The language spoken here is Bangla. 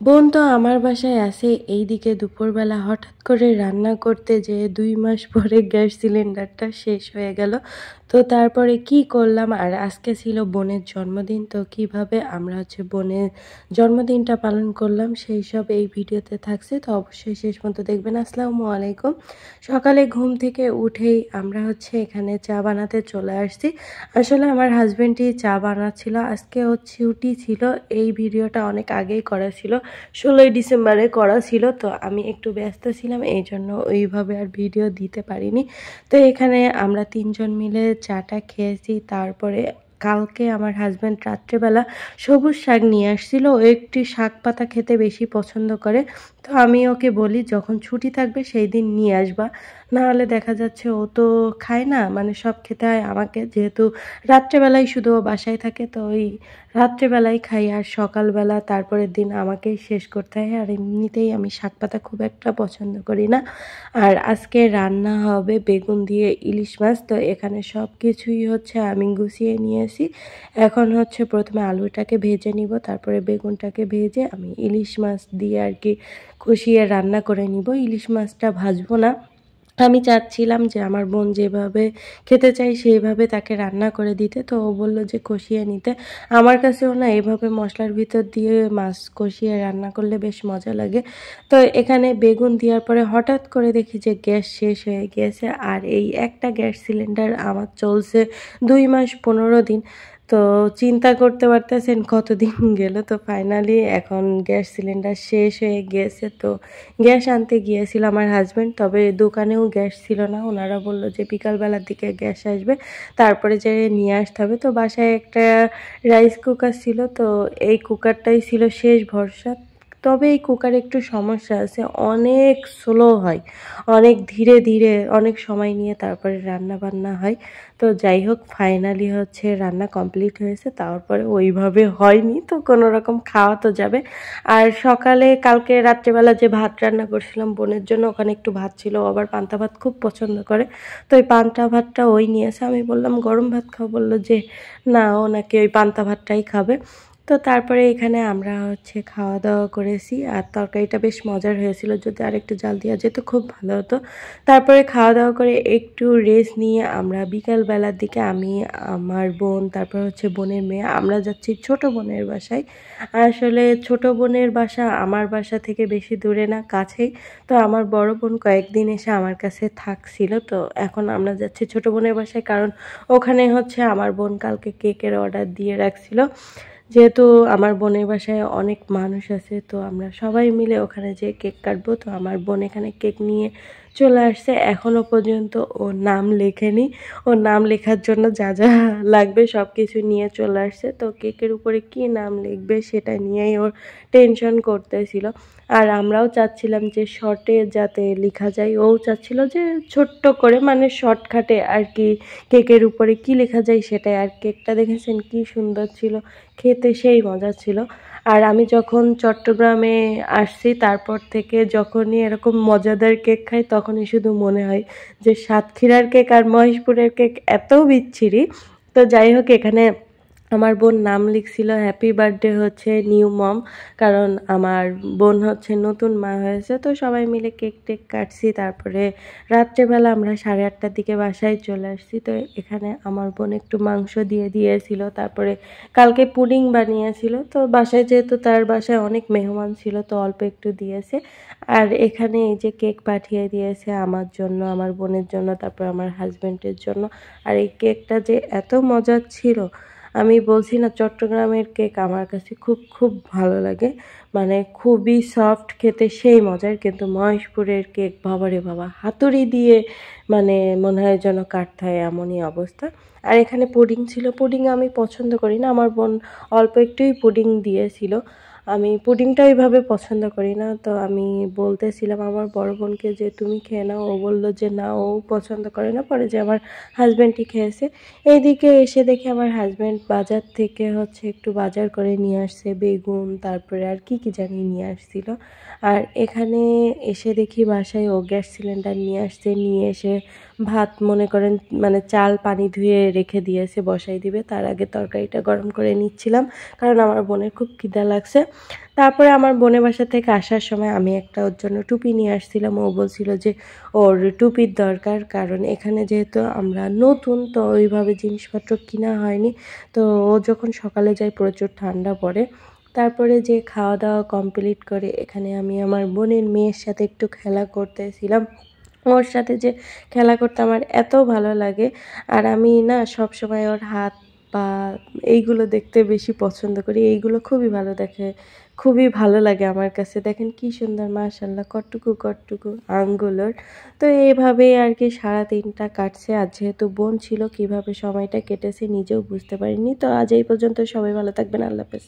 বোন তো আমার বাসায় আছে। এইদিকে দুপুরবেলা হঠাৎ করে রান্না করতে যেয়ে ২ মাস পরে গ্যাস সিলিন্ডারটা শেষ হয়ে গেল। তো তারপরে কি করলাম, আর আজকে ছিল বোনের জন্মদিন। তো কিভাবে আমরা বোনের জন্মদিনটা পালন করলাম সেইসব এই ভিডিওতে থাকছে। তো অবশ্যই শেষ পর্যন্ত দেখবেন। আসসালামু আলাইকুম। সকালে ঘুম থেকে উঠেই আমরা এখানে চা বানাতে চলে আসছি। আসলে আমার হাসব্যান্ডই চা বানাচ্ছিল। আজকে ওর ছুটি ছিল। এই ভিডিওটা অনেক আগেই করা ছিল। ১৬ই ডিসেম্বরে করা ছিল। তো আমি একটু ব্যস্ত ছিলাম, এইজন্য ওইভাবে আর ভিডিও দিতে পারিনি। তো এখানে আমরা ৩ জন মিলে চাটা খেয়েছি। তারপরে কালকে আমার হাসব্যান্ড রাত্রেবেলা সবুজ শাক নিয়ে আসছিল। ও একটি শাক পাতা খেতে বেশি পছন্দ করে। তো আমি ওকে বলি, যখন ছুটি থাকবে সেই দিন নিয়ে আসবা। নাহলে দেখা যাচ্ছে ও তো খায় না, মানে সব খেতে হয় আমাকে, যেহেতু রাত্রেবেলায় শুধু ও বাসায় থাকে। তো ওই রাত্রেবেলায় খাই, আর সকালবেলা তারপরের দিন আমাকেই শেষ করতে হয়। আর এমনিতেই আমি শাকপাতা খুব একটা পছন্দ করি না। আর আজকে রান্না হবে বেগুন দিয়ে ইলিশ মাছ। তো এখানে সব কিছুই আমি গুছিয়ে নিয়েছি। এখন প্রথমে আলুটাকে ভেজে নিব, তারপরে বেগুনটাকে ভেজে আমি ইলিশ মাছ দিয়ে আর কি কষিয়ে রান্না করে নিব। ইলিশ মাছটা ভাজবো না। আমি চাচ্ছিলাম যে আমার বোন যেভাবে খেতে চাই সেইভাবে তাকে রান্না করে দিতে। তো ও বলল যে কষিয়ে নিতে। আমার কাছেও না এভাবে মশলার ভিতর দিয়ে মাছ কষিয়ে রান্না করলে বেশ মজা লাগে। তো এখানে বেগুন দেওয়ার পরে হঠাৎ করে দেখি যে গ্যাস শেষ হয়ে গিয়েছে। আর এই একটা গ্যাস সিলিন্ডার আমার চলছে ২ মাস ১৫ দিন। তো চিন্তা করতে পারতেছেন কতদিন গেল। তো ফাইনালি এখন গ্যাস সিলিন্ডার শেষ হয়ে গিয়েছে। তো গ্যাস আনতে গিয়েছিল আমার হাসব্যান্ড, তবে দোকানেও গ্যাস ছিল না। ওনারা বলল যে বিকালবেলার দিকে গ্যাস আসবে, তারপরে যে নিয়ে আসতে হবে। তো বাসায় একটা রাইস কুকার ছিল। তো এই কুকারটাই ছিল শেষ ভরসা। তবে এই কুকারে একটু সমস্যা আছে, অনেক স্লো হয়, অনেক ধীরে ধীরে অনেক সময় নিয়ে তারপরে রান্না বান্না হয়। তো যাই হোক, ফাইনালি রান্না কমপ্লিট হয়েছে। তারপরে ওইভাবে হয়নি, তো কোনো রকম খাওয়া তো যাবে। আর সকালে কালকে রাত্রেবেলা যে ভাত রান্না করছিলাম বোনের জন্য, ওখানে একটু ভাত ছিল। ও আবার পান্তা ভাত খুব পছন্দ করে। তো ওই পান্তা ভাতটা ওই নিয়েছে। আমি বললাম গরম ভাত খাও, বললো যে না, ও নাকি ওই পান্তা ভাতটাই খাবে। তো তারপরে এখানে আমরা খাওয়া দাওয়া করেছি। আর তরকারিটা বেশ মজার হয়েছিল, যদি আরেকটু জাল দেওয়া যেত খুব ভালো হতো। তারপরে খাওয়া দাওয়া করে একটু রেস্ট নিয়ে আমরা বিকালবেলার দিকে আমি, আমার বোন, তারপর বোনের মেয়ে, আমরা যাচ্ছি ছোট বোনের বাসায়। আসলে ছোট বোনের বাসা আমার বাসা থেকে বেশি দূরে না, কাছেই। তো আমার বড় বোন কয়েকদিন এসে আমার কাছে থাকছিল। তো এখন আমরা যাচ্ছি ছোট বোনের বাসায়, কারণ ওখানে আমার বোন কালকে কেকের অর্ডার দিয়ে রাখছিল। যেহেতু আমার বোনের বাসায় অনেক মানুষ আছে, তো আমরা সবাই মিলে ওখানে যেয়ে কেক কাটবো। তো আমার বোন এখানে কেক নিয়ে চলে আসছে। এখনও পর্যন্ত ও নাম লেখেনি। ওর নাম লেখার জন্য যা যা লাগবে সব কিছু নিয়ে চলে আসছে। তো কেকের উপরে কি নাম লিখবে সেটা নিয়েই ওর টেনশন করতেছিল। আর আমরাও চাচ্ছিলাম যে শর্টে যাতে লেখা যায়। ও চাচ্ছিল যে ছোট্ট করে, মানে শর্টকাটে আর কি, কেকের উপরে কি লেখা যায় সেটাই। আর কেকটা দেখেছেন কি সুন্দর ছিল, খেতে সেই মজা ছিল। আর আমি যখন চট্টগ্রামে আসছি, তারপর থেকে যখনই এরকম মজাদার কেক খাই, তখনই শুধু মনে হয় যে সাতক্ষীরার কেক আর মহেশপুরের কেক এত বিচ্ছিরি। তো যাই হোক, এখানে আমার বোন নাম লিখছিল হ্যাপি বার্থডে নিউ মম, কারণ আমার বোন নতুন মা হয়েছে। তো সবাই মিলে কেক টেক কাটছি। তারপরে রাত্রেবেলা আমরা 8:30টার দিকে বাসায় চলে আসছি। তো এখানে আমার বোন একটু মাংস দিয়ে দিয়েছিল, তারপরে কালকে পুডিং বানিয়েছিল। তো বাসায় যেহেতু তার বাসায় অনেক মেহমান ছিল, তো অল্প একটু দিয়েছে। আর এখানে এই যে কেক পাঠিয়ে দিয়েছে আমার জন্য, আমার বোনের জন্য, তারপর আমার হাজব্যান্ডের জন্য। আর এই কেকটা যে এত মজার ছিল, আমি বলছি না, চট্টগ্রামের কেক আমার কাছে খুব খুব ভালো লাগে, মানে খুবই সফট, খেতে সেই মজার। কিন্তু মহেশপুরের কেক বাবারে বাবা, হাতুড়ি দিয়ে মানে মনে হয় যেন কাটতে হয়, এমনই অবস্থা। আর এখানে পুডিং ছিল। পুডিং আমি পছন্দ করি না, আমার বোন অল্প একটুই পুডিং দিয়েছিল। আমি পুডিংটা ওইভাবে পছন্দ করি না। তো আমি বলতেছিলাম আমার বড় বোনকে যে তুমি খেয়ে নাও। ও বলল যে না, ও পছন্দ করে না। পরে যে আমার হাজব্যান্ডই খেয়েছে। এইদিকে এসে দেখি আমার হাজব্যান্ড বাজার থেকে একটু বাজার করে নিয়ে আসছে, বেগুন, তারপরে আর কি কি জানি নিয়ে আসছিল। আর এখানে এসে দেখি বাসায় ও গ্যাস সিলিন্ডার নিয়ে আসছে। নিয়ে এসে ভাত, মনে করেন মানে চাল পানি ধুয়ে রেখে দিয়েছে, বসাই দিবে। তার আগে তরকারিটা গরম করে নিচ্ছিলাম, কারণ আমার বোনের খুব খিদা লাগছে। তারপরে আমার বোনের বাসা থেকে আসার সময় আমি একটা ওর জন্য টুপি নিয়ে আসছিলাম। ও বলছিল যে ওর টুপির দরকার, কারণ এখানে যেহেতু আমরা নতুন তো ওইভাবে জিনিসপত্র কিনা হয়নি। তো ও যখন সকালে যায় প্রচুর ঠান্ডা পড়ে। তারপরে যে খাওয়া দাওয়া কমপ্লিট করে এখানে আমি আমার বোনের মেয়ের সাথে একটু খেলা করতেছিলাম। ওর সাথে যে খেলা করতে আমার এত ভালো লাগে, আর আমি না সবসময় ওর হাত পা এইগুলো দেখতে বেশি পছন্দ করি। এইগুলো খুবই ভালো লাগে আমার কাছে। দেখেন কি সুন্দর, মাশাআল্লাহ, কটটুকু কটটুকু আঙ্গুল ওর। তো এইভাবেই আর কি সারাদিনটা কাটছে। আর যেহেতু বোন ছিল, কিভাবে সময়টা কেটেছে নিজেও বুঝতে পারিনি। তো আজ এই পর্যন্ত, সবাই ভালো থাকবেন, আল্লাহ হাফেজ।